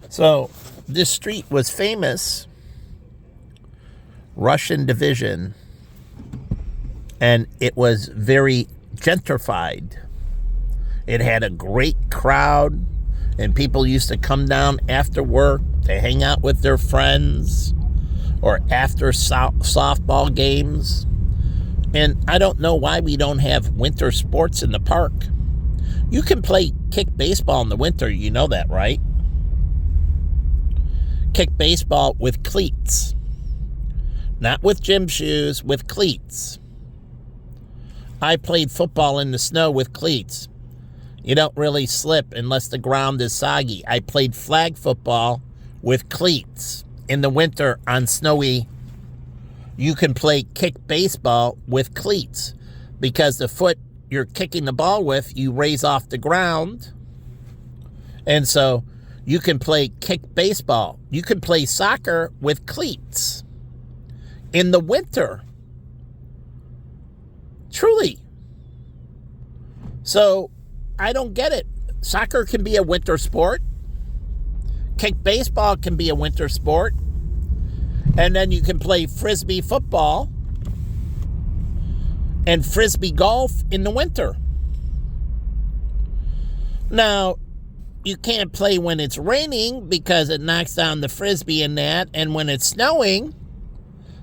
So this street was famous, Russian Division, and it was very gentrified. It had a great crowd, and people used to come down after work to hang out with their friends or after softball games. And I don't know why we don't have winter sports in the park. You can play kick baseball in the winter, you know that, right? Kick baseball with cleats. Not with gym shoes, with cleats. I played football in the snow with cleats. You don't really slip unless the ground is soggy. I played flag football with cleats in the winter on snowy. You can play kick baseball with cleats because the foot you're kicking the ball with, you raise off the ground. And so you can play kick baseball. You can play soccer with cleats in the winter. Truly. So I don't get it. Soccer can be a winter sport. Kick baseball can be a winter sport. And then you can play frisbee football and frisbee golf in the winter. Now, you can't play when it's raining because it knocks down the frisbee and that, and when it's snowing.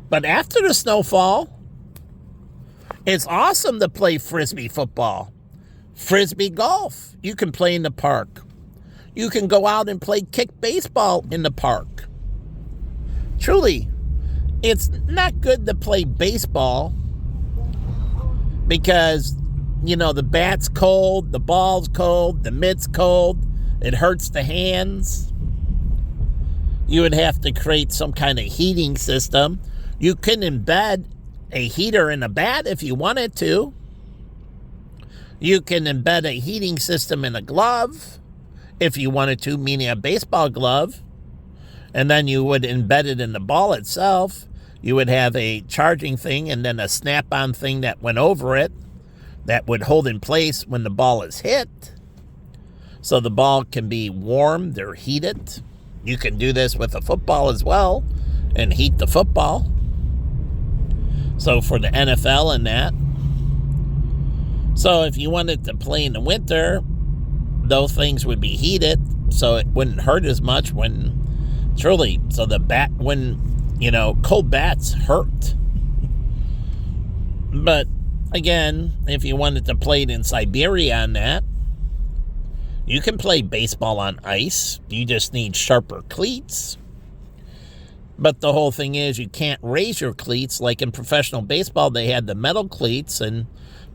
But after the snowfall, it's awesome to play frisbee football. Frisbee golf, you can play in the park. You can go out and play kick baseball in the park. Truly, it's not good to play baseball because, you know, the bat's cold, the ball's cold, the mitt's cold. It hurts the hands. You would have to create some kind of heating system. You can embed a heater in a bat if you wanted to. You can embed a heating system in a glove if you wanted to, meaning a baseball glove. And then you would embed it in the ball itself. You would have a charging thing and then a snap-on thing that went over it that would hold in place when the ball is hit. So the ball can be warmed or heated. You can do this with a football as well and heat the football. So for the NFL and that. So if you wanted to play in the winter, those things would be heated so it wouldn't hurt as much when truly. So the bat, when, you know, cold bats hurt. But again, if you wanted to play it in Siberia on that, you can play baseball on ice. You just need sharper cleats. But the whole thing is you can't raise your cleats. Like in professional baseball, they had the metal cleats, and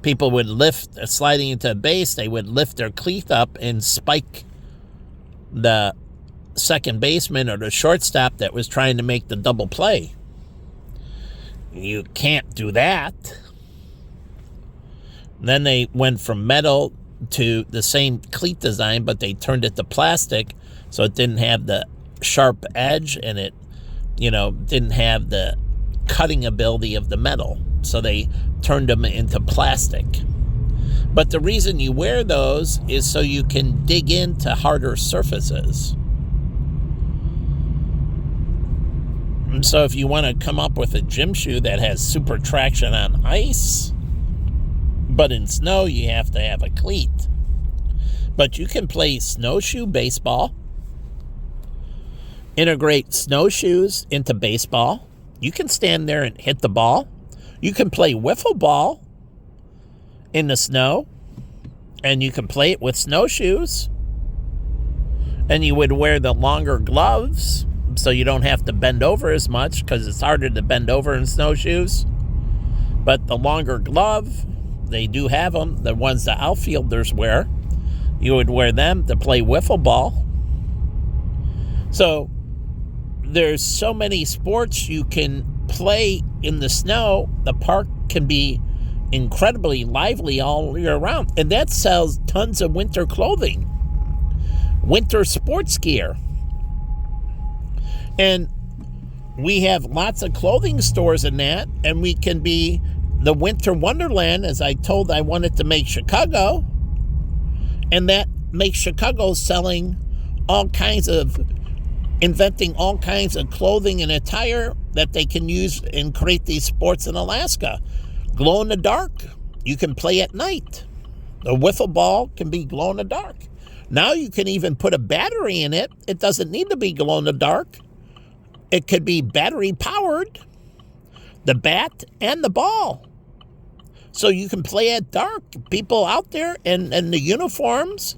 people would lift, sliding into a base, they would lift their cleat up and spike the second baseman or the shortstop that was trying to make the double play. You can't do that. Then they went from metal to the same cleat design, but they turned it to plastic so it didn't have the sharp edge and it, you know, didn't have the cutting ability of the metal. So they turned them into plastic. But the reason you wear those is so you can dig into harder surfaces. And so if you want to come up with a gym shoe that has super traction on ice, but in snow you have to have a cleat. But you can play snowshoe baseball, integrate snowshoes into baseball. You can stand there and hit the ball. You can play wiffle ball in the snow, and you can play it with snowshoes. And you would wear the longer gloves so you don't have to bend over as much because it's harder to bend over in snowshoes. But the longer glove, they do have them, the ones the outfielders wear. You would wear them to play wiffle ball. So there's so many sports you can play in the snow. The park can be incredibly lively all year round. And that sells tons of winter clothing. Winter sports gear. And we have lots of clothing stores in that. And we can be the winter wonderland, as I told I wanted to make Chicago. And that makes Chicago selling all kinds of inventing all kinds of clothing and attire that they can use and create these sports in Alaska. Glow in the dark, you can play at night. The wiffle ball can be glow in the dark. Now you can even put a battery in it. It doesn't need to be glow in the dark. It could be battery powered, the bat and the ball. So you can play at dark. People out there in the uniforms,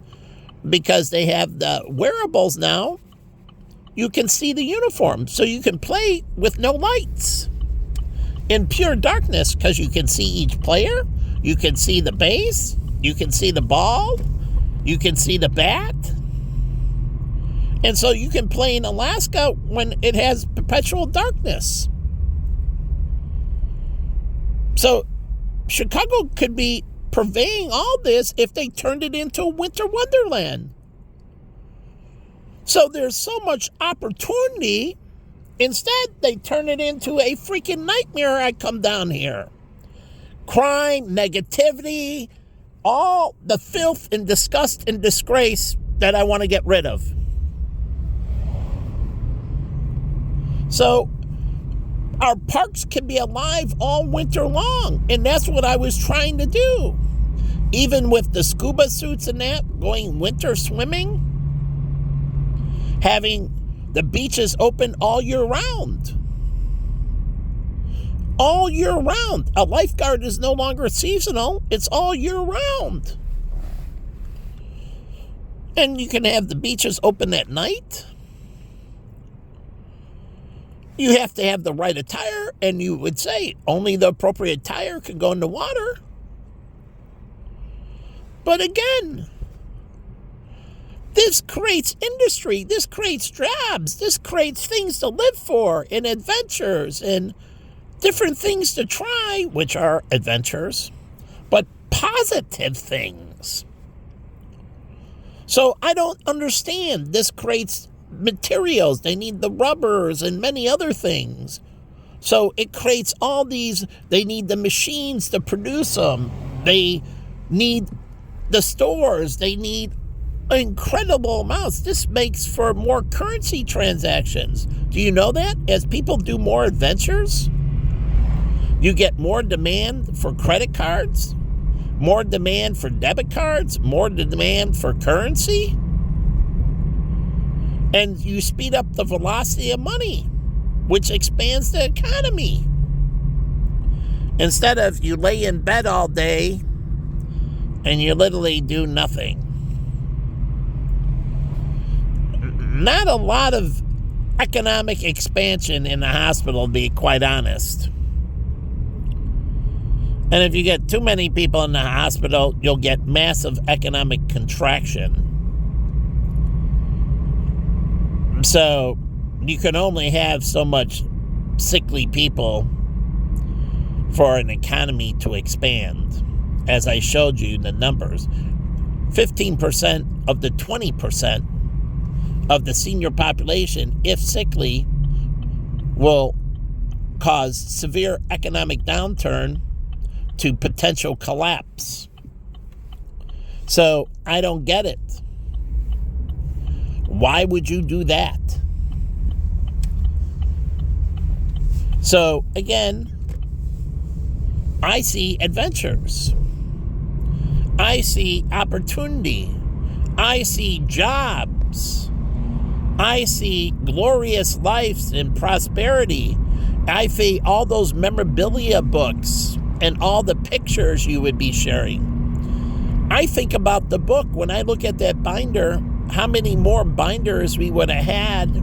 because they have the wearables now, you can see the uniform. So you can play with no lights in pure darkness, because you can see each player. You can see the base. You can see the ball. You can see the bat. And so you can play in Alaska when it has perpetual darkness. So Chicago could be purveying all this if they turned it into a winter wonderland. So there's so much opportunity. Instead, they turn it into a freaking nightmare. I come down here. Crime, negativity, all the filth and disgust and disgrace that I want to get rid of. So our parks can be alive all winter long, and that's what I was trying to do. Even with the scuba suits and that, going winter swimming, having the beaches open all year round. All year round. A lifeguard is no longer seasonal. It's all year round. And you can have the beaches open at night. You have to have the right attire, and you would say only the appropriate attire can go in the water. But again, this creates industry, this creates jobs, this creates things to live for, and adventures, and different things to try, which are adventures, but positive things. So I don't understand. This creates materials. They need the rubbers and many other things. So it creates all these. They need the machines to produce them. They need the stores. They need incredible amounts. This makes for more currency transactions. Do you know that? As people do more adventures, you get more demand for credit cards, more demand for debit cards, more demand for currency. And you speed up the velocity of money, which expands the economy. Instead of you lay in bed all day and you literally do nothing. Not a lot of economic expansion in the hospital, to be quite honest. And if you get too many people in the hospital, you'll get massive economic contraction. So you can only have so much sickly people for an economy to expand. As I showed you the numbers, 15% of the 20% of the senior population, if sickly, will cause severe economic downturn to potential collapse. So I don't get it. Why would you do that? So again, I see adventures. I see opportunity. I see jobs. I see glorious lives and prosperity. I see all those memorabilia books and all the pictures you would be sharing. I think about the book. When I look at that binder, how many more binders we would have had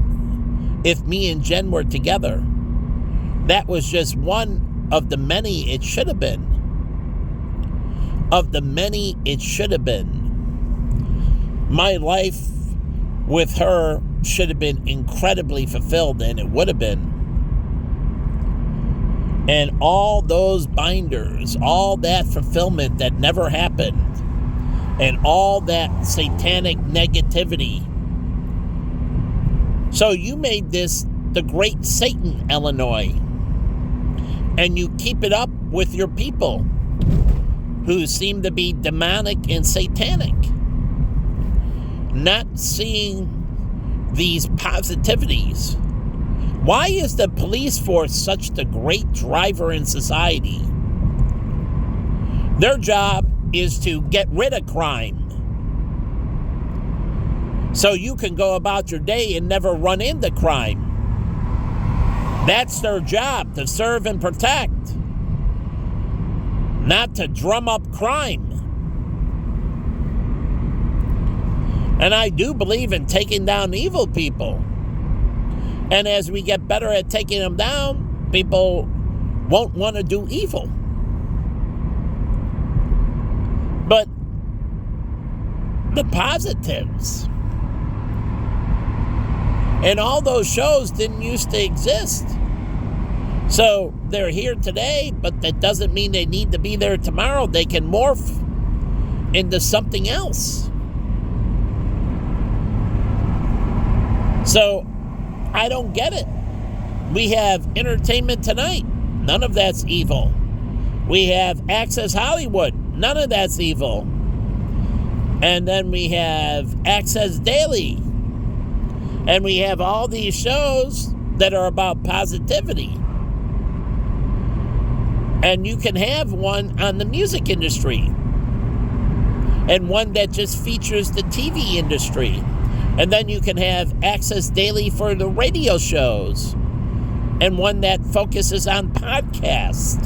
if me and Jen were together. That was just one of the many it should have been. Of the many it should have been. My life with her should have been incredibly fulfilled, and it would have been. And all those binders, all that fulfillment that never happened, and all that satanic negativity. So you made this the great Satan, Illinois. And you keep it up with your people who seem to be demonic and satanic. Not seeing these positivities. Why is the police force such the great driver in society? Their job is to get rid of crime, so you can go about your day and never run into crime. That's their job, to serve and protect, not to drum up crime. And I do believe in taking down evil people. And as we get better at taking them down, people won't want to do evil. But the positives and all those shows didn't used to exist. So they're here today, but that doesn't mean they need to be there tomorrow. They can morph into something else. So I don't get it. We have Entertainment Tonight. None of that's evil. We have Access Hollywood. None of that's evil. And then we have Access Daily. And we have all these shows that are about positivity. And you can have one on the music industry. And one that just features the TV industry. And then you can have Access Daily for the radio shows. And one that focuses on podcasts.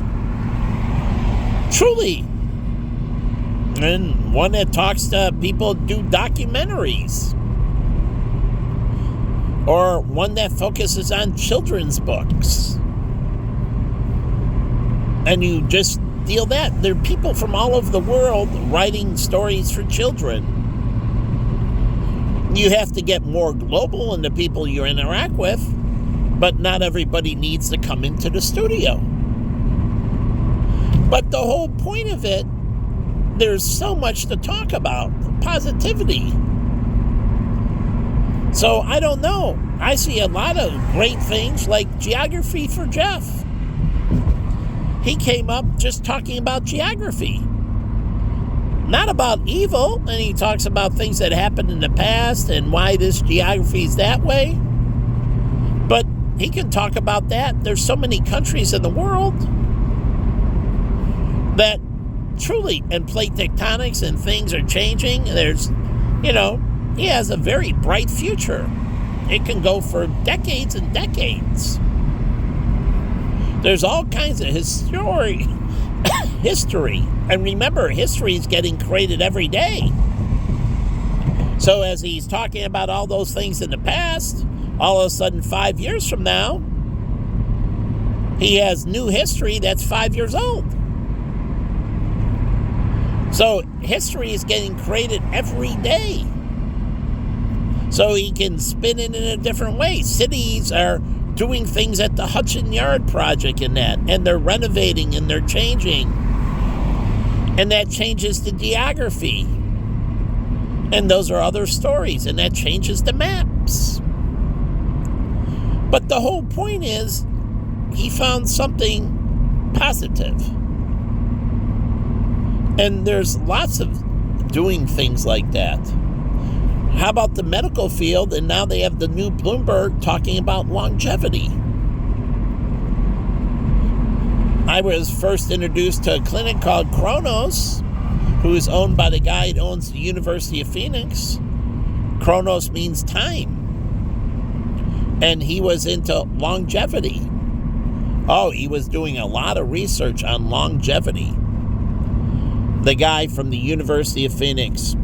Truly. And one that talks to people who do documentaries. Or one that focuses on children's books. And you just deal that. There are people from all over the world writing stories for children. You have to get more global in the people you interact with, but not everybody needs to come into the studio. But the whole point of it, there's so much to talk about. Positivity. So I don't know. I see a lot of great things like Geography for Jeff. He came up just talking about geography. Not about evil, and he talks about things that happened in the past and why this geography is that way. But he can talk about that. There's so many countries in the world that truly, and plate tectonics and things are changing. There's, he has a very bright future. It can go for decades and decades. There's all kinds of history. And remember, history is getting created every day. So as he's talking about all those things in the past, all of a sudden 5 years from now, he has new history that's 5 years old. So history is getting created every day. So he can spin it in a different way. Cities are doing things at the Hudson Yard Project and they're renovating and they're changing. And that changes the geography. And those are other stories, and that changes the maps. But the whole point is, he found something positive. And there's lots of doing things like that. How about the medical field? And now they have the new Bloomberg talking about longevity. I was first introduced to a clinic called Kronos, who is owned by the guy who owns the University of Phoenix. Kronos means time. And he was into longevity. Oh, he was doing a lot of research on longevity. The guy from the University of Phoenix.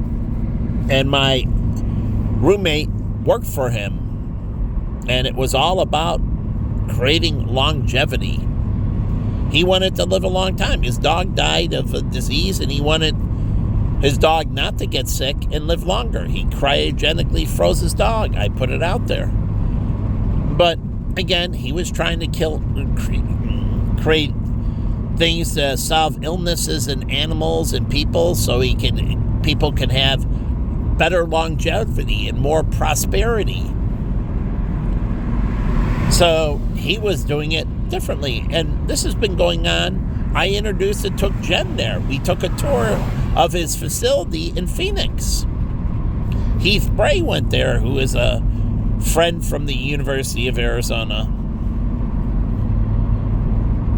And my roommate worked for him. And it was all about creating longevity. He wanted to live a long time. His dog died of a disease, and he wanted his dog not to get sick and live longer. He cryogenically froze his dog. I put it out there. But again, he was trying to create things to solve illnesses in animals and people, so people can have better longevity and more prosperity. So he was doing it differently, and this has been going on. I took Jen there. We took a tour of his facility in Phoenix. Heath Bray went there, who is a friend from the University of Arizona.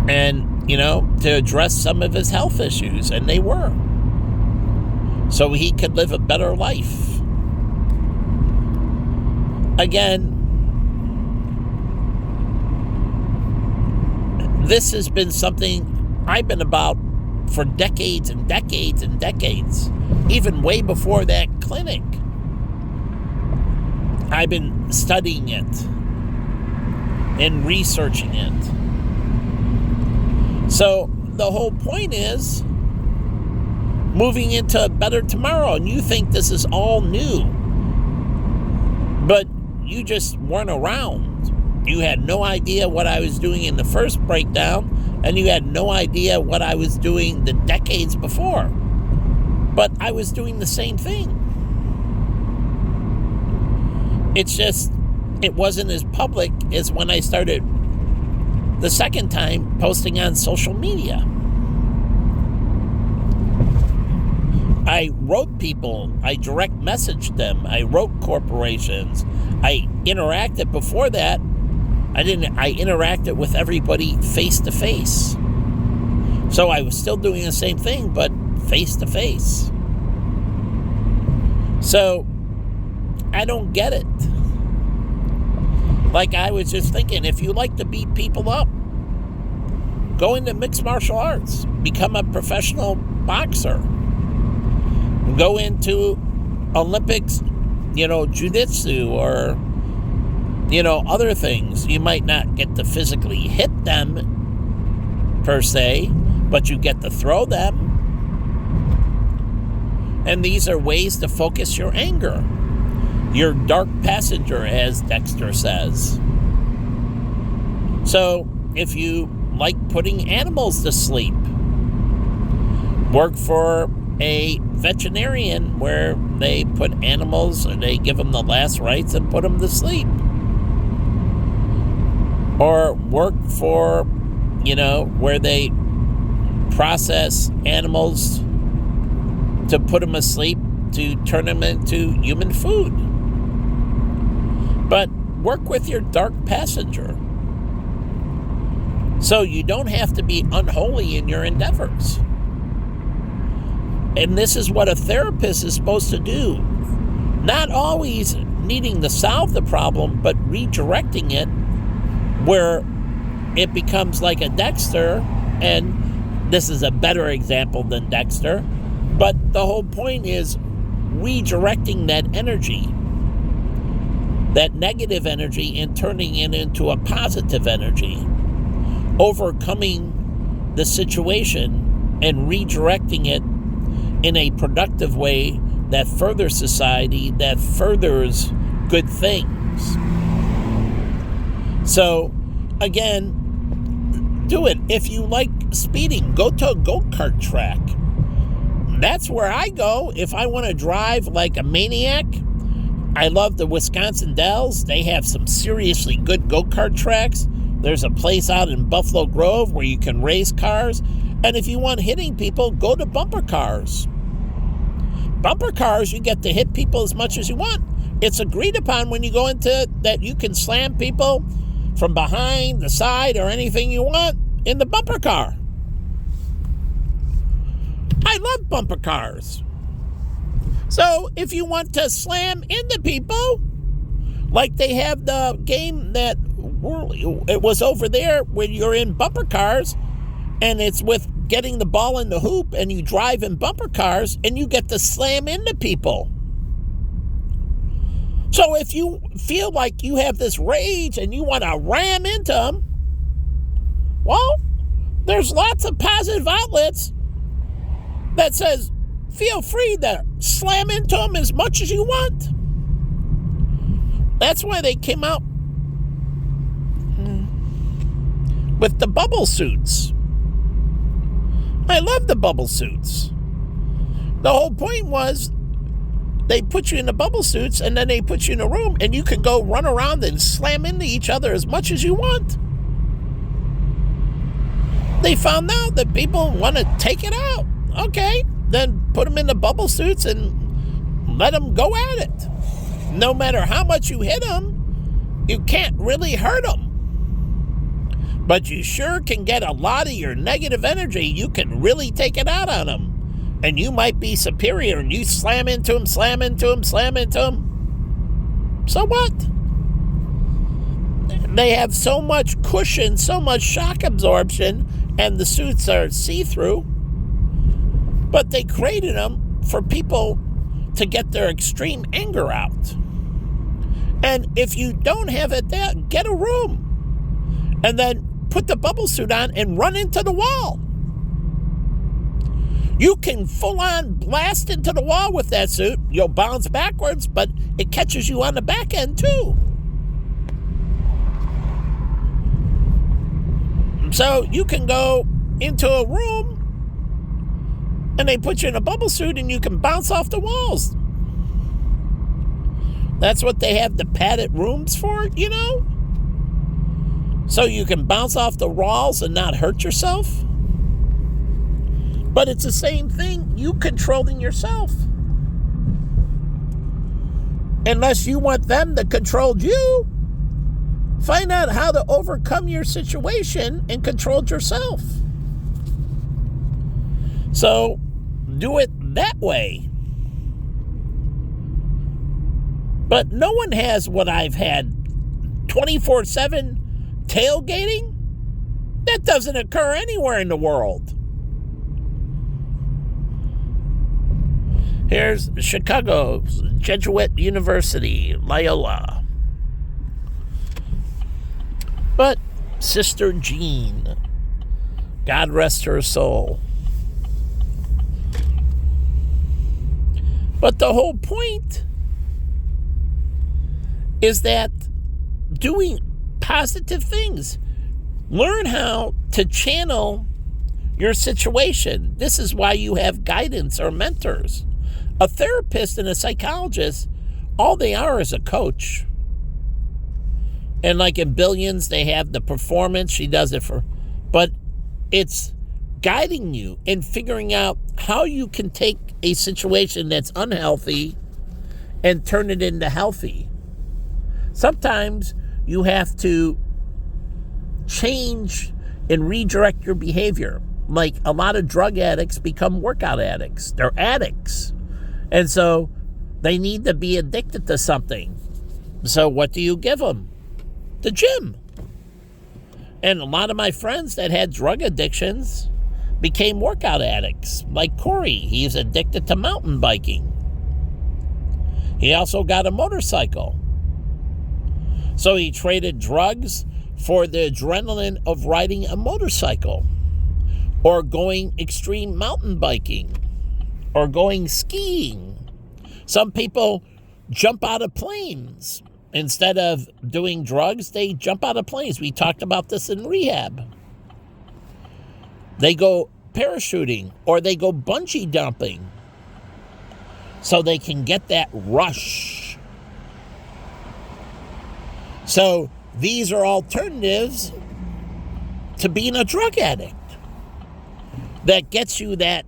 And, to address some of his health issues, and they were. So he could live a better life. Again, this has been something I've been about for decades and decades and decades. Even way before that clinic. I've been studying it and researching it. So the whole point is moving into a better tomorrow. And you think this is all new. But you just weren't around. You had no idea what I was doing in the first breakdown, and you had no idea what I was doing the decades before. But I was doing the same thing. It's just, it wasn't as public as when I started the second time posting on social media. I wrote people, I direct messaged them, I wrote corporations, I interacted before that. I interacted with everybody face to face. So I was still doing the same thing, but face to face. So I don't get it. Like I was just thinking, if you like to beat people up, go into mixed martial arts, become a professional boxer, go into Olympics, jiu-jitsu or other things. You might not get to physically hit them per se, but you get to throw them. And these are ways to focus your anger. Your dark passenger, as Dexter says. So, if you like putting animals to sleep, work for a veterinarian where they put animals and they give them the last rites and put them to sleep. Or work for, where they process animals to put them asleep to turn them into human food. But work with your dark passenger. So you don't have to be unholy in your endeavors. And this is what a therapist is supposed to do. Not always needing to solve the problem, but redirecting it where it becomes like a Dexter. And this is a better example than Dexter. But the whole point is redirecting that energy, that negative energy, and turning it into a positive energy. Overcoming the situation and redirecting it in a productive way that furthers society, that furthers good things. So, again, do it. If you like speeding, go to a go-kart track. That's where I go if I want to drive like a maniac. I love the Wisconsin Dells. They have some seriously good go-kart tracks. There's a place out in Buffalo Grove where you can race cars. And if you want hitting people, go to bumper cars. Bumper cars, you get to hit people as much as you want. It's agreed upon when you go into that you can slam people from behind, the side, or anything you want in the bumper car. I love bumper cars. So if you want to slam into people, like they have the game that it was over there where you're in bumper cars, and it's with getting the ball in the hoop, and you drive in bumper cars, and you get to slam into people. So if you feel like you have this rage and you want to ram into them, well, there's lots of positive outlets that says, feel free to slam into them as much as you want. That's why they came out with the bubble suits. I love the bubble suits. The whole point was they put you in the bubble suits and then they put you in a room and you can go run around and slam into each other as much as you want. They found out that people want to take it out. Okay, then put them in the bubble suits and let them go at it. No matter how much you hit them, you can't really hurt them. But you sure can get a lot of your negative energy. You can really take it out on them. And you might be superior and you slam into them, slam into them, slam into them. So what? They have so much cushion, so much shock absorption, and the suits are see-through. But they created them for people to get their extreme anger out. And if you don't have it there, get a room. And then put the bubble suit on and run into the wall. You can full-on blast into the wall with that suit. You'll bounce backwards, but it catches you on the back end too. So you can go into a room and they put you in a bubble suit and you can bounce off the walls. That's what they have the padded rooms for, you know? So you can bounce off the walls and not hurt yourself. But it's the same thing, you controlling yourself. Unless you want them to control you, find out how to overcome your situation and control yourself. So do it that way. But no one has what I've had, 24/7 tailgating. That doesn't occur anywhere in the world. Here's Chicago's Jesuit University, Loyola. But Sister Jean, God rest her soul. But the whole point is that doing positive things. Learn how to channel your situation. This is why you have guidance or mentors. A therapist and a psychologist, all they are is a coach. And like in Billions, they have the performance. She does it for, but it's guiding you in figuring out how you can take a situation that's unhealthy and turn it into healthy. Sometimes you have to change and redirect your behavior. Like a lot of drug addicts become workout addicts. They're addicts. And so they need to be addicted to something. So what do you give them? The gym. And a lot of my friends that had drug addictions became workout addicts. Like Corey, he's addicted to mountain biking. He also got a motorcycle. So he traded drugs for the adrenaline of riding a motorcycle, or going extreme mountain biking, or going skiing. Some people jump out of planes. Instead of doing drugs, they jump out of planes. We talked about this in rehab. They go parachuting, or they go bungee jumping, so they can get that rush. So these are alternatives to being a drug addict that gets you that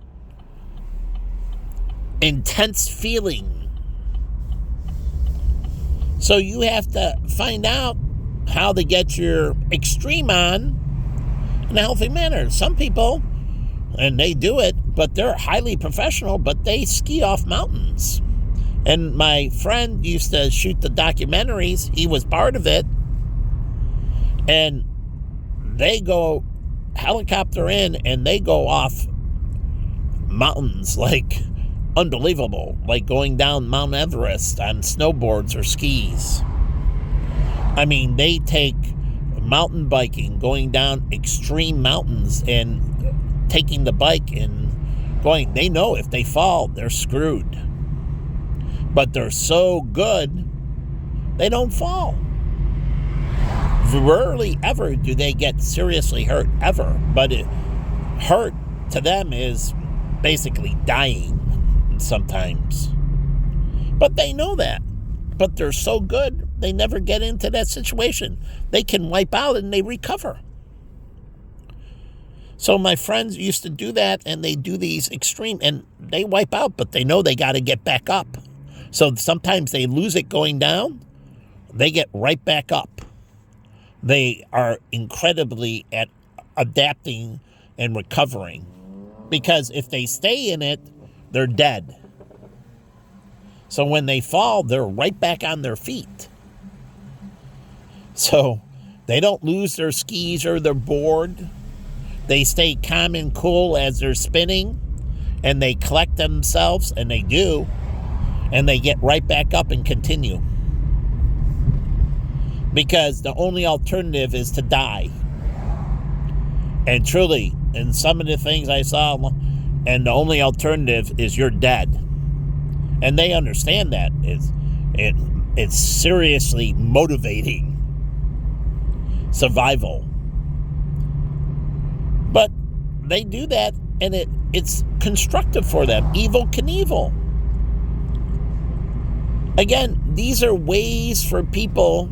intense feeling. So you have to find out how to get your extreme on in a healthy manner. Some people, and they do it, but they're highly professional, but they ski off mountains. And my friend used to shoot the documentaries. He was part of it. And they go helicopter in and they go off mountains like unbelievable, like going down Mount Everest on snowboards or skis. I mean, they take mountain biking, going down extreme mountains and taking the bike and going. They know if they fall, they're screwed. But they're so good, they don't fall. Rarely ever do they get seriously hurt, ever. But hurt to them is basically dying sometimes. But they know that. But they're so good, they never get into that situation. They can wipe out and they recover. So my friends used to do that, and they do these extreme, and they wipe out, but they know they got to get back up. So sometimes they lose it going down, they get right back up. they are incredibly at adapting and recovering. Because if they stay in it, they're dead. So when they fall, they're right back on their feet. So they don't lose their skis or their board. They stay calm and cool as they're spinning, and they collect themselves, and they do, and they get right back up and continue. Because the only alternative is to die. And truly, in some of the things I saw, and the only alternative is you're dead. And they understand that. It's seriously motivating survival. But they do that, and it's constructive for them. Evel Knievel. Again, these are ways for people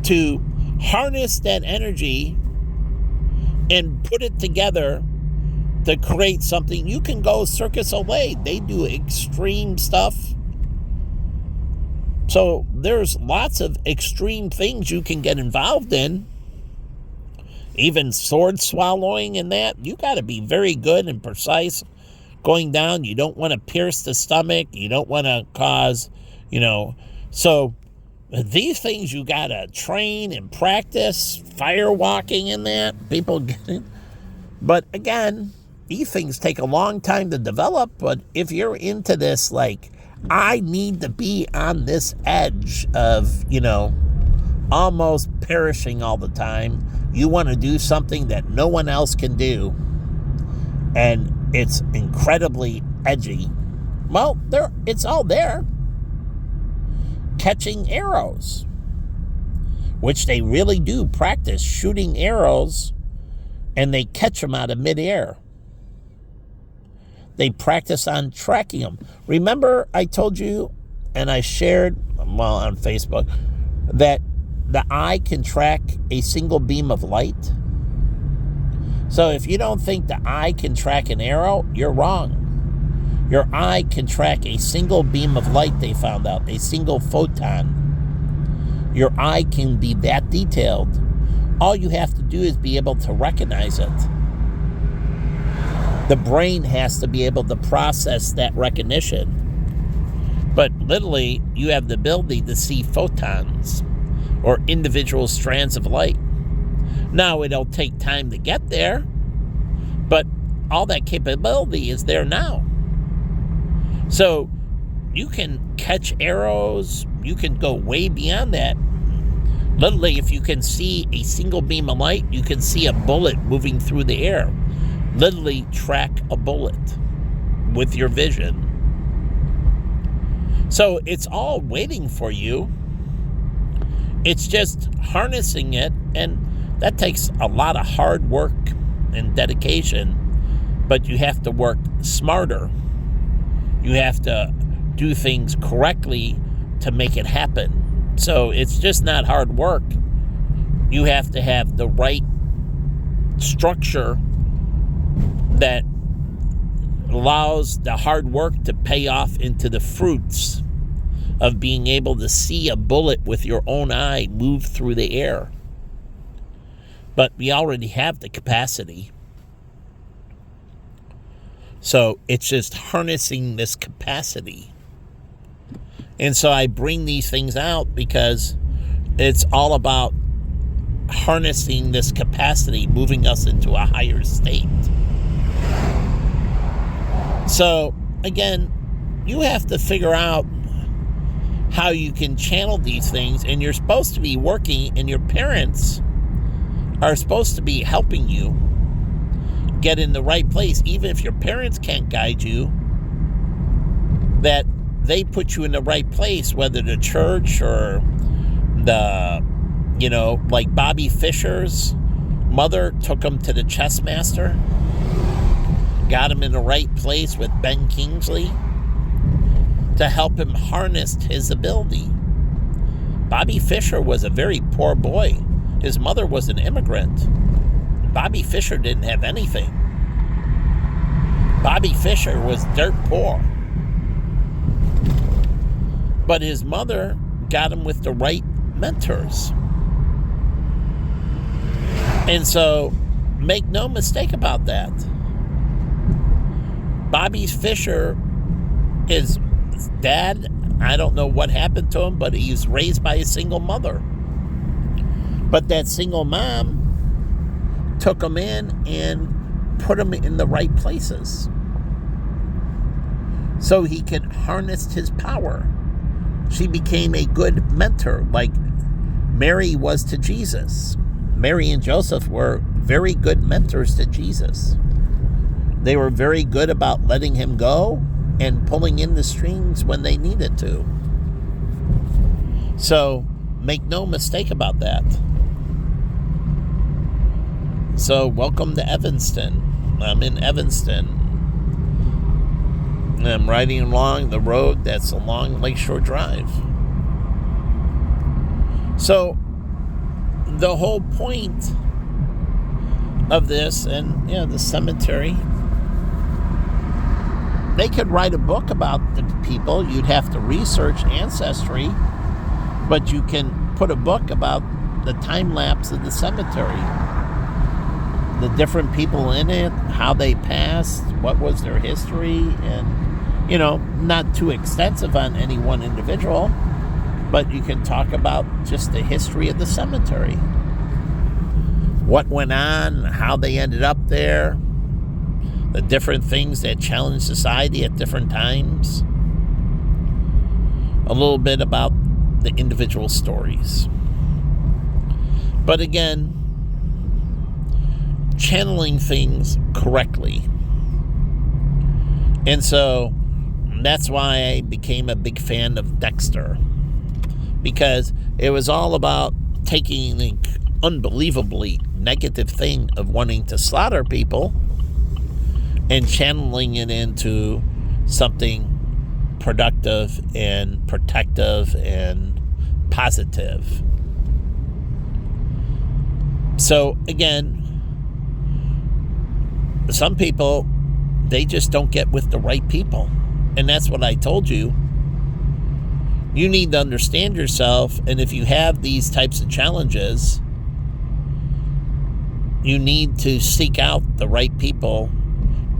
to harness that energy and put it together to create something. You can go Circus Olay. They do extreme stuff. So there's lots of extreme things you can get involved in. Even sword swallowing and that. You got to be very good and precise going down. You don't want to pierce the stomach. You don't want to cause, So these things you got to train and practice. Fire walking and that. People get it. But again, these things take a long time to develop. But if you're into this, like, I need to be on this edge of, almost perishing all the time. You want to do something that no one else can do. And it's incredibly edgy. Well, it's all there. Catching arrows. Which they really do practice shooting arrows. And they catch them out of midair. They practice on tracking them. Remember I told you, and I shared, on Facebook, that the eye can track a single beam of light? So if you don't think the eye can track an arrow, you're wrong. Your eye can track a single beam of light, they found out, a single photon. Your eye can be that detailed. All you have to do is be able to recognize it. The brain has to be able to process that recognition. But literally, you have the ability to see photons or individual strands of light. Now, it'll take time to get there, but all that capability is there now. So you can catch arrows. You can go way beyond that. Literally, if you can see a single beam of light, you can see a bullet moving through the air. Literally track a bullet with your vision. So it's all waiting for you. It's just harnessing it, and that takes a lot of hard work and dedication, but you have to work smarter. You have to do things correctly to make it happen. So it's just not hard work. You have to have the right structure that allows the hard work to pay off into the fruits of being able to see a bullet with your own eye move through the air. But we already have the capacity. So it's just harnessing this capacity. And so I bring these things out because it's all about harnessing this capacity, moving us into a higher state. So, again, you have to figure out how you can channel these things, and you're supposed to be working, and your parents are supposed to be helping you get in the right place. Even if your parents can't guide you, that they put you in the right place, whether the church or the, like Bobby Fischer's mother took him to the chess master, got him in the right place with Ben Kingsley to help him harness his ability. Bobby Fischer was a very poor boy. His mother was an immigrant. Bobby Fischer didn't have anything. Bobby Fischer was dirt poor. But his mother got him with the right mentors. And so, make no mistake about that. Bobby Fischer, his dad, I don't know what happened to him, but he was raised by a single mother. But that single mom took him in and put him in the right places so he could harness his power. She became a good mentor, like Mary was to Jesus. Mary and Joseph were very good mentors to Jesus. They were very good about letting him go and pulling in the strings when they needed to. So, make no mistake about that. So, welcome to Evanston. I'm in Evanston. I'm riding along the road that's along Lakeshore Drive. So, the whole point of this, and the cemetery, they could write a book about the people. You'd have to research ancestry, but you can put a book about the time lapse of the cemetery, the different people in it, how they passed, what was their history, and not too extensive on any one individual, but you can talk about just the history of the cemetery, what went on, how they ended up there, the different things that challenged society at different times, a little bit about the individual stories. But again, channeling things correctly. And so that's why I became a big fan of Dexter, because it was all about taking the unbelievably negative thing of wanting to slaughter people and channeling it into something productive and protective and positive. So again, some people, they just don't get with the right people. And that's what I told you. You need to understand yourself, and if you have these types of challenges, you need to seek out the right people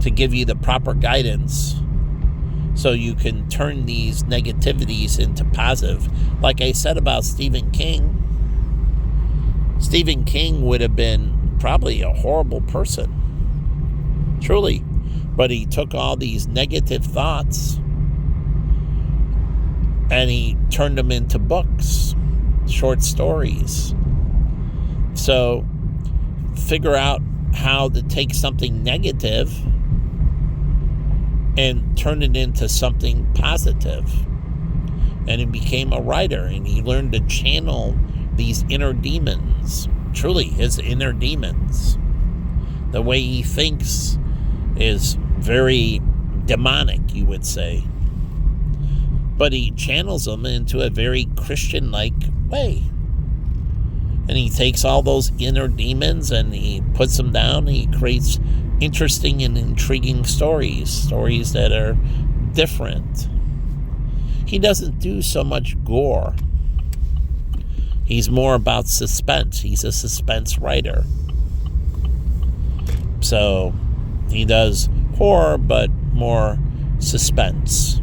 to give you the proper guidance so you can turn these negativities into positive. Like I said about Stephen King, Stephen King would have been probably a horrible person, truly, but he took all these negative thoughts and he turned them into books, short stories. So figure out how to take something negative and turn it into something positive. And he became a writer, and he learned to channel these inner demons, truly his inner demons. The way he thinks is very demonic, you would say. But he channels them into a very Christian-like way. And he takes all those inner demons and he puts them down. And he creates interesting and intriguing stories that are different. He doesn't do so much gore. He's more about suspense. He's a suspense writer. So he does horror, but more suspense.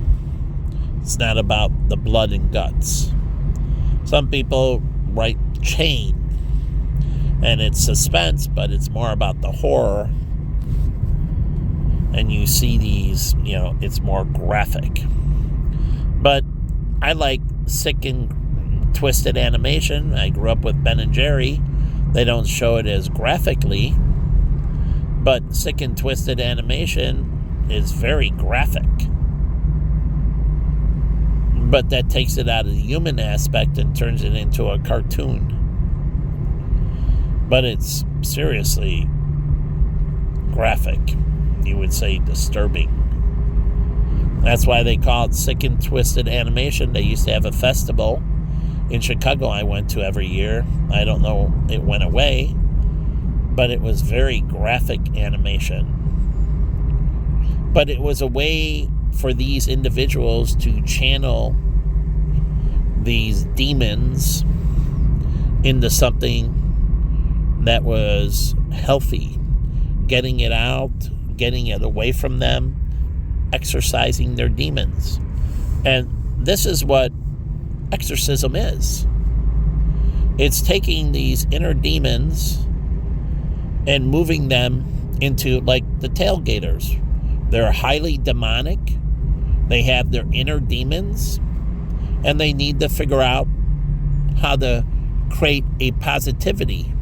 It's not about the blood and guts. Some people write Chain, and it's suspense, but it's more about the horror. And you see these, it's more graphic. But I like Sick and Twisted animation. I grew up with Ben and Jerry. They don't show it as graphically, but Sick and Twisted animation is very graphic. But that takes it out of the human aspect and turns it into a cartoon. But it's seriously graphic. You would say disturbing. That's why they call it Sick and Twisted animation. They used to have a festival in Chicago I went to every year. I don't know, it went away. But it was very graphic animation. But it was a way for these individuals to channel these demons into something that was healthy, getting it out, getting it away from them, exorcising their demons. And this is what exorcism is. It's taking these inner demons and moving them into, like the tailgaters. They're highly demonic. They have their inner demons, and they need to figure out how to create a positivity,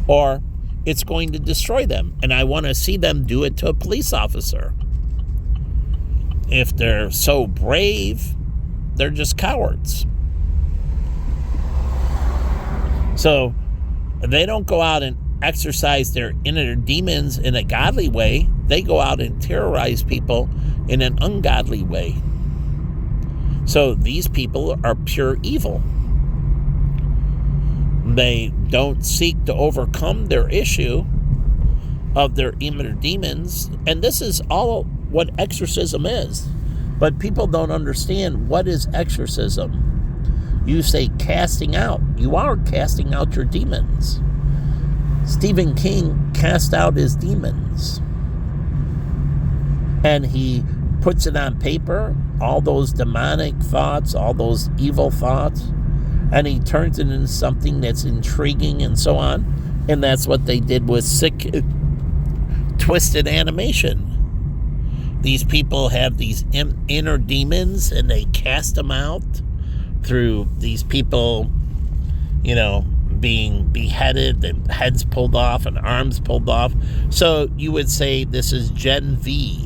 or it's going to destroy them. And I want to see them do it to a police officer. If they're so brave, they're just cowards. So they don't go out and exercise their inner demons in a godly way. They go out and terrorize people in an ungodly way. So these people are pure evil. They don't seek to overcome their issue of their inner demons. And this is all what exorcism is. But people don't understand, what is exorcism. You say casting out. You are casting out your demons. Stephen King cast out his demons. And he puts it on paper, all those demonic thoughts, all those evil thoughts, and he turns it into something that's intriguing and so on. And that's what they did with Sick, Twisted Animation. These people have these inner demons, and they cast them out through these people, being beheaded and heads pulled off and arms pulled off. So you would say this is Gen V.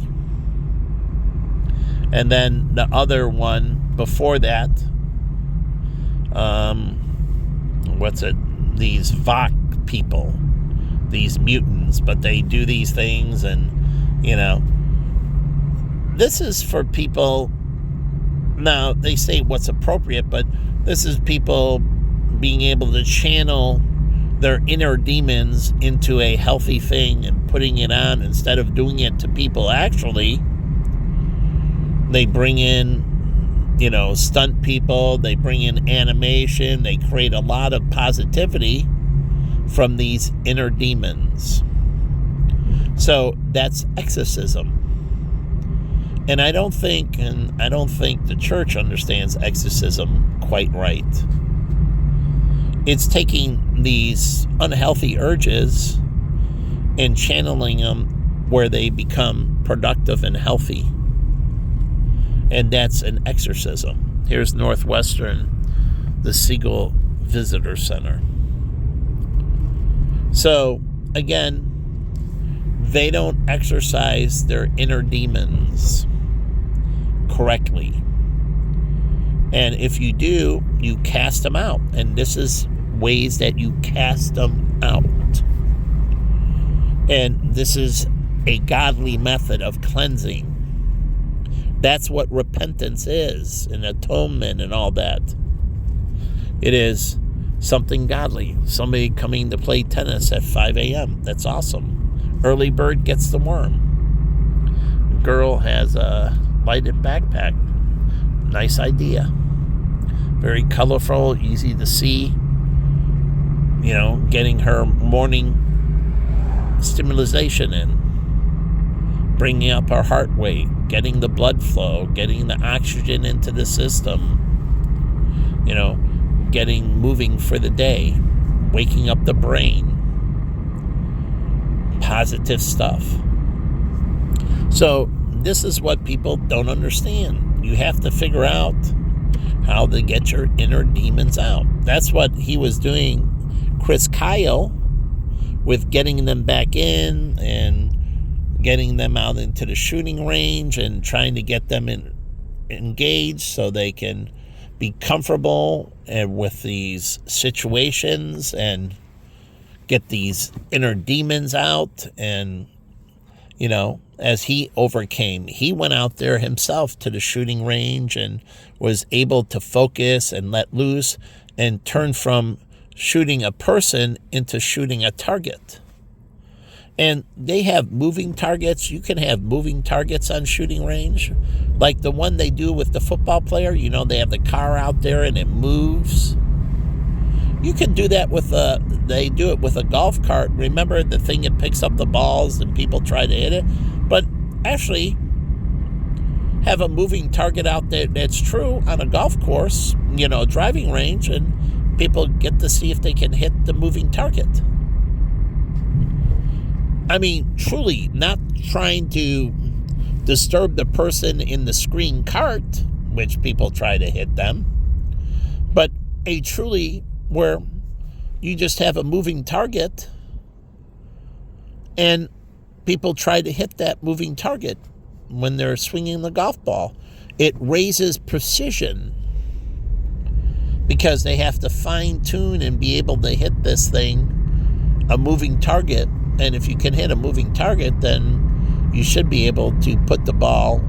And then the other one before that, these Vok people, these mutants, but they do these things, and this is for people. Now they say what's appropriate, but this is people being able to channel their inner demons into a healthy thing and putting it on instead of doing it to people. Actually, they bring in stunt people, they bring in animation, they create a lot of positivity from these inner demons. So that's exorcism. And I don't think the church understands exorcism quite right. It's taking these unhealthy urges and channeling them where they become productive and healthy. And that's an exorcism. Here's Northwestern, the Siegel Visitor Center. So, again, they don't exercise their inner demons correctly. And if you do, you cast them out. And this is ways that you cast them out. And this is a godly method of cleansing. That's what repentance is, and atonement and all that. It is something godly. Somebody coming to play tennis at 5 a.m. That's awesome. Early bird gets the worm. Girl has a lighted backpack. Nice idea. Very colorful, easy to see. Getting her morning stimulation in. Bringing up our heart rate, getting the blood flow, getting the oxygen into the system, getting moving for the day, waking up the brain, positive stuff. So this is what people don't understand. You have to figure out how to get your inner demons out. That's what he was doing, Chris Kyle, with getting them back in and getting them out into the shooting range and trying to get them engaged so they can be comfortable with these situations and get these inner demons out. And, as he overcame, he went out there himself to the shooting range and was able to focus and let loose and turn from shooting a person into shooting a target. And they have moving targets. You can have moving targets on shooting range. Like the one they do with the football player. They have the car out there and it moves. You can do that with they do it with a golf cart. Remember the thing that picks up the balls and people try to hit it? But actually have a moving target out there that's true on a golf course, a driving range, and people get to see if they can hit the moving target. I mean, truly, not trying to disturb the person in the screen cart, which people try to hit them, but a truly where you just have a moving target and people try to hit that moving target when they're swinging the golf ball. It raises precision because they have to fine-tune and be able to hit this thing, a moving target. And if you can hit a moving target, then you should be able to put the ball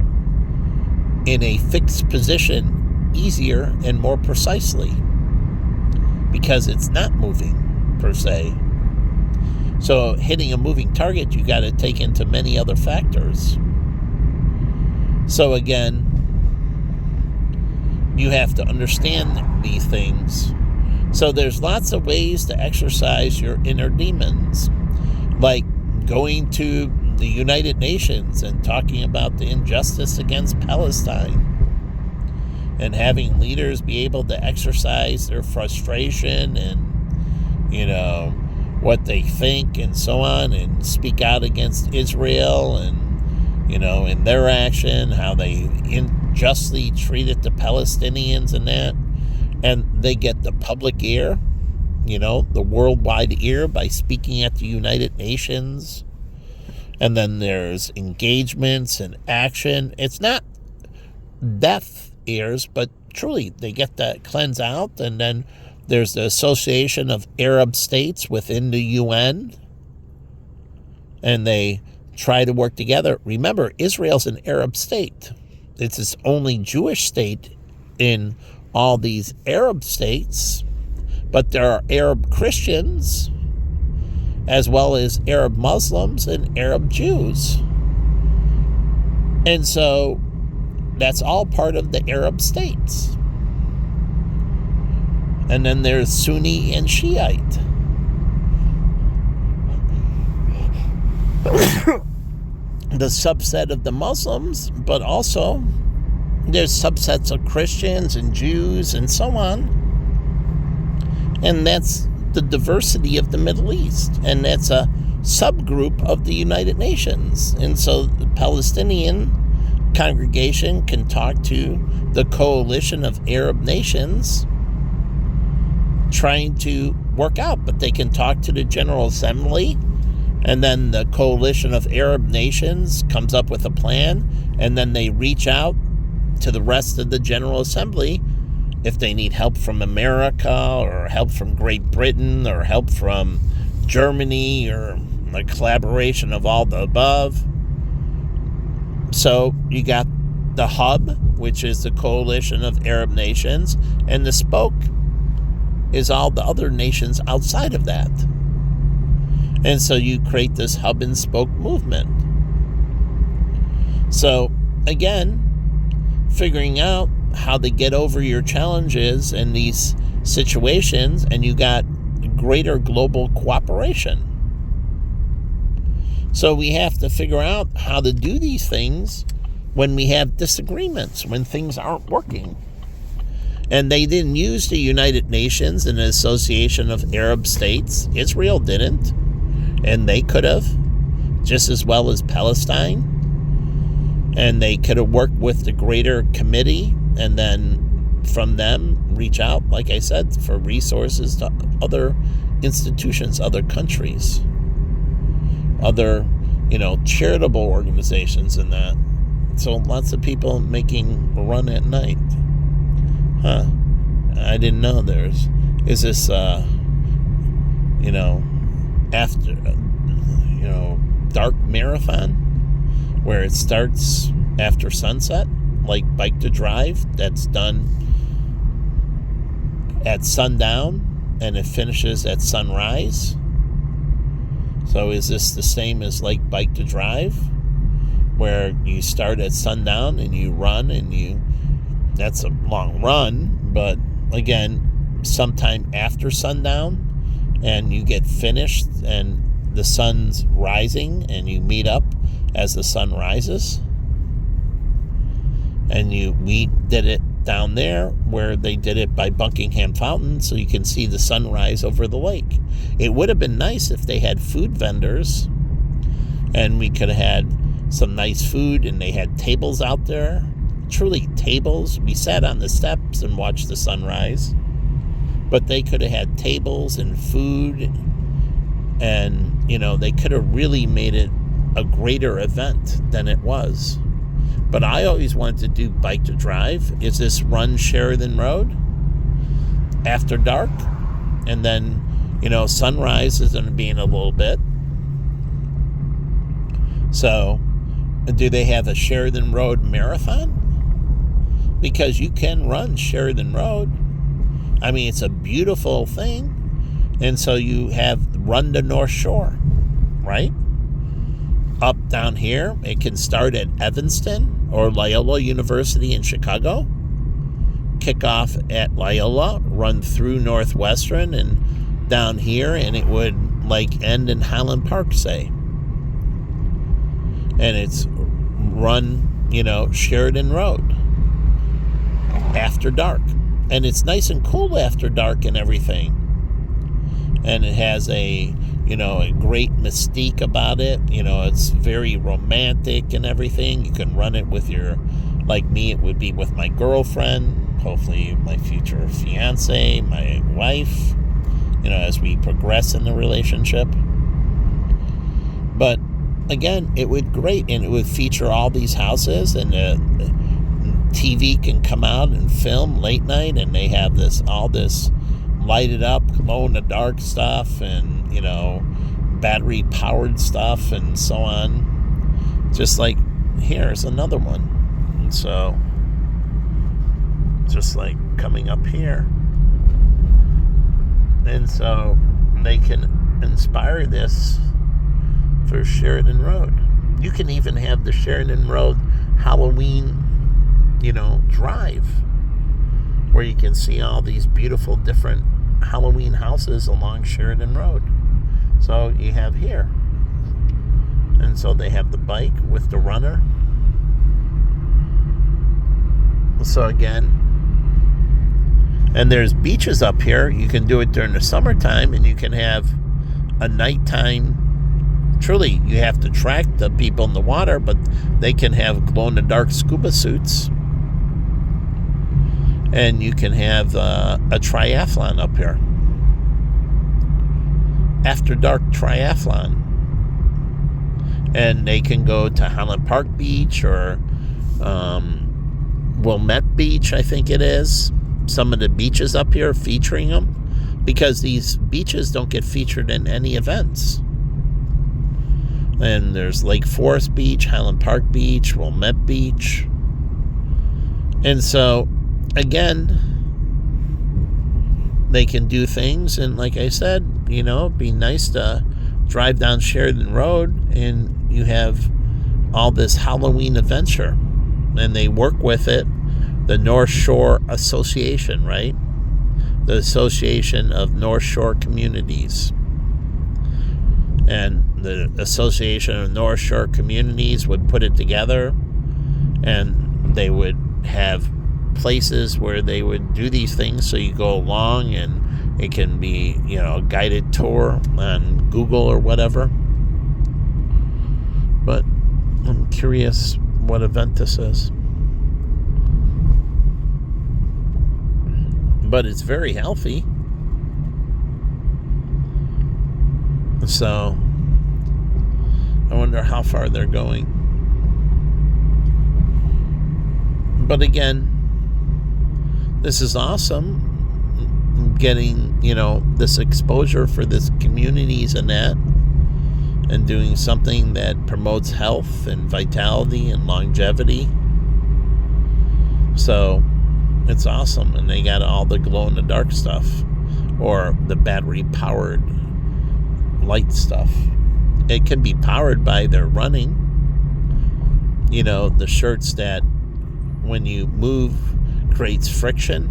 in a fixed position easier and more precisely because it's not moving per se. So hitting a moving target, you got to take into many other factors. So again, you have to understand these things. So there's lots of ways to exercise your inner demons, like going to the United Nations and talking about the injustice against Palestine and having leaders be able to exercise their frustration and, what they think and so on, and speak out against Israel and, in their action, how they unjustly treated the Palestinians and that. And they get the public ear, the worldwide ear by speaking at the United Nations. And then there's engagements and action. It's not deaf ears, but truly they get that cleanse out. And then there's the Association of Arab States within the UN. And they try to work together. Remember, Israel's an Arab state. It's its only Jewish state in all these Arab states. But there are Arab Christians as well as Arab Muslims and Arab Jews. And so that's all part of the Arab states. And then there's Sunni and Shiite. The subset of the Muslims, but also there's subsets of Christians and Jews and so on. And that's the diversity of the Middle East. And that's a subgroup of the United Nations. And so the Palestinian congregation can talk to the coalition of Arab nations trying to work out, but they can talk to the General Assembly, and then the coalition of Arab nations comes up with a plan, and then they reach out to the rest of the General Assembly if they need help from America or help from Great Britain or help from Germany or a collaboration of all the above. So you got the hub, which is the coalition of Arab nations, and the spoke is all the other nations outside of that. And so you create this hub and spoke movement. So again, figuring out how to get over your challenges in these situations, and you got greater global cooperation. So we have to figure out how to do these things when we have disagreements, when things aren't working. And they didn't use the United Nations and the Association of Arab States. Israel didn't. And they could have, just as well as Palestine. And they could have worked with the greater committee, and then from them reach out, like I said, for resources to other institutions, other countries, other, charitable organizations and that. So lots of people making a run at night. Huh. I didn't know is this, after, dark marathon where it starts after sunset, like Bike to Drive, that's done at sundown and it finishes at sunrise. So is this the same as like Bike to Drive, where you start at sundown and you run and that's a long run, but again, sometime after sundown, and you get finished and the sun's rising, and you meet up as the sun rises. And we did it down there where they did it by Buckingham Fountain, so you can see the sunrise over the lake. It would have been nice if they had food vendors and we could have had some nice food, and they had tables out there. Truly tables. We sat on the steps and watched the sunrise. But they could have had tables and food, and, they could have really made it a greater event than it was. But I always wanted to do Bike to Drive. Is this Run Sheridan Road after dark? And then, sunrise is going to be in a little bit. So, do they have a Sheridan Road marathon? Because you can run Sheridan Road. I mean, it's a beautiful thing. And so you have Run the North Shore, right? Up down here, it can start at Evanston or Loyola University in Chicago. Kick off at Loyola, run through Northwestern and down here, and it would end in Highland Park, say. And it's run, Sheridan Road after dark. And it's nice and cool after dark and everything. And it has a great mystique about it. It's very romantic and everything. You can run it with like me, it would be with my girlfriend, hopefully my future fiance, my wife, as we progress in the relationship. But again, it would great, and it would feature all these houses, and the TV can come out and film late night, and they have all this lighted up, glow in the dark stuff, and battery powered stuff, and so on. Just like here's another one. And so just like coming up here, and so they can inspire this for Sheridan Road. You can even have the Sheridan Road Halloween, drive, where you can see all these beautiful different Halloween houses along Sheridan Road. So you have here. And so they have the bike with the runner. So again, and there's beaches up here. You can do it during the summertime, and you can have a nighttime. Truly, you have to track the people in the water, but they can have glow-in-the-dark scuba suits. And you can have a triathlon up here. After dark triathlon. And they can go to Highland Park Beach or Wilmette Beach, I think it is. Some of the beaches up here featuring them, because these beaches don't get featured in any events. And there's Lake Forest Beach, Highland Park Beach, Wilmette Beach. And so, again, they can do things. And like I said, it'd be nice to drive down Sheridan Road and you have all this Halloween adventure. And they work with it, the North Shore Association, right? The Association of North Shore Communities. And the Association of North Shore Communities would put it together, and they would have places where they would do these things, so you go along and it can be, a guided tour on Google or whatever. But I'm curious what event this is. But it's very healthy. So I wonder how far they're going. But again, this is awesome. Getting, this exposure for this communities and that, and doing something that promotes health and vitality and longevity. So it's awesome. And they got all the glow-in-the-dark stuff, or the battery-powered light stuff. It can be powered by their running. The shirts that when you move creates friction,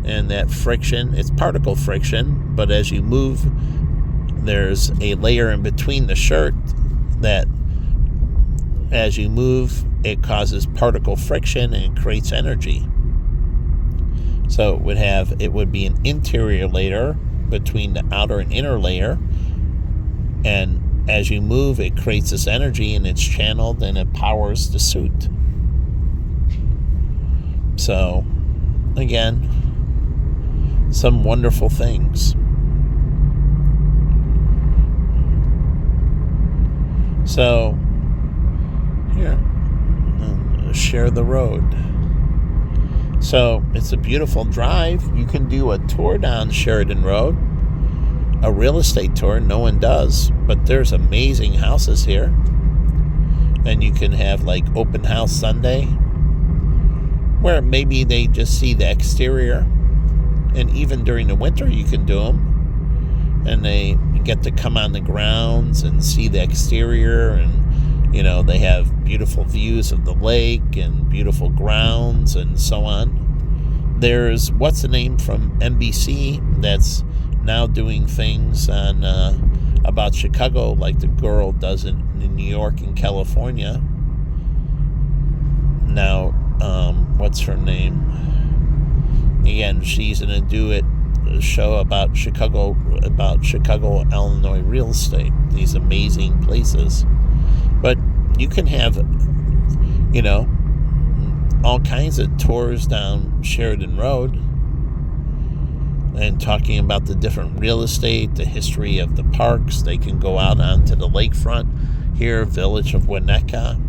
And that friction, it's particle friction, but as you move, there's a layer in between the shirt that as you move, it causes particle friction and it creates energy. So it would be an interior layer between the outer and inner layer, and as you move, it creates this energy and it's channeled and it powers the suit. So again, some wonderful things. So here, share the road. So it's a beautiful drive. You can do a tour down Sheridan Road, a real estate tour. No one does, but there's amazing houses here. And you can have like open house Sunday, where maybe they just see the exterior. And even during the winter, you can do them. And they get to come on the grounds and see the exterior. And, they have beautiful views of the lake and beautiful grounds and so on. There's, what's the name from NBC that's now doing things on about Chicago like the girl does in New York and California. Now, what's her name? Again, she's going to do a show about Chicago, Illinois real estate, these amazing places. But you can have, all kinds of tours down Sheridan Road and talking about the different real estate, the history of the parks. They can go out onto the lakefront here, Village of Winnetka.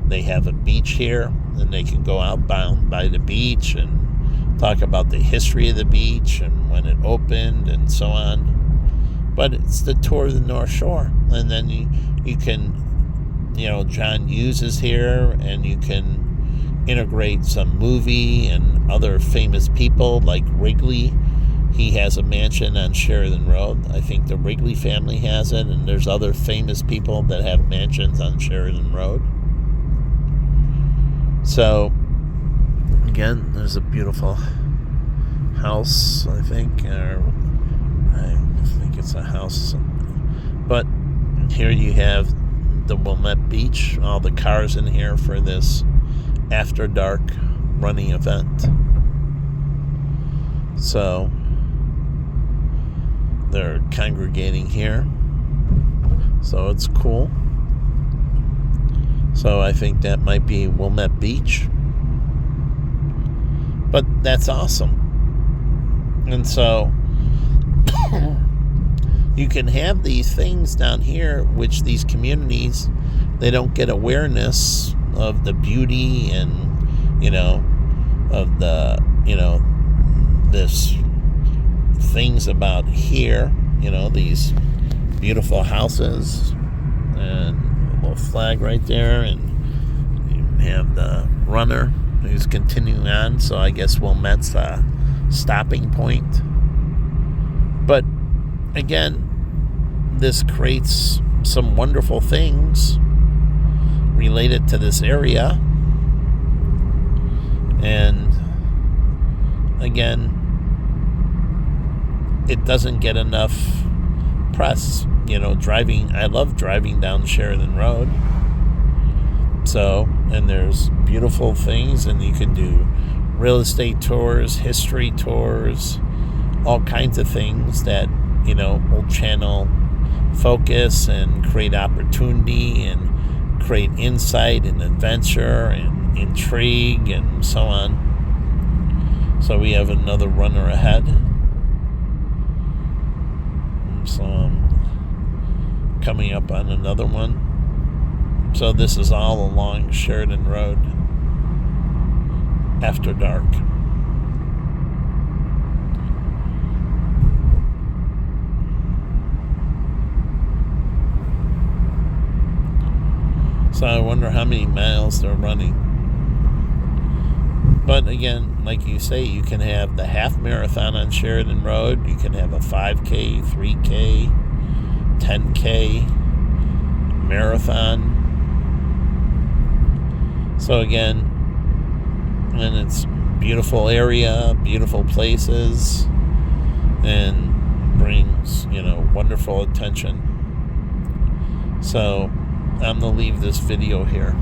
They have a beach here, and they can go out by the beach and talk about the history of the beach and when it opened and so on. But it's the tour of the North Shore. And then you can, John Hughes is here, and you can integrate some movie and other famous people like Wrigley. He has a mansion on Sheridan Road. I think the Wrigley family has it, and there's other famous people that have mansions on Sheridan Road. So again, there's a beautiful house, I think it's a house. But here you have the Wilmette Beach, all the cars in here for this after dark running event. So they're congregating here. So it's cool. So I think that might be Wilmette Beach. But that's awesome. And so you can have these things down here, which these communities, they don't get awareness of the beauty and, of the, this things about here, these beautiful houses and a little flag right there. And you have the runner who's continuing on, so I guess Wilmette's a stopping point. But again, this creates some wonderful things related to this area. And again, it doesn't get enough press. I love driving down Sheridan Road. So, and there's beautiful things, and you can do real estate tours, history tours, all kinds of things that, will channel focus and create opportunity and create insight and adventure and intrigue and so on. So we have another runner ahead. So I'm coming up on another one. So this is all along Sheridan Road after dark. So I wonder how many miles they're running. But again, like you say, you can have the half marathon on Sheridan Road. You can have a 5K, 3K, 10K marathon. So again, and it's beautiful area, beautiful places, and brings, wonderful attention. So I'm going to leave this video here.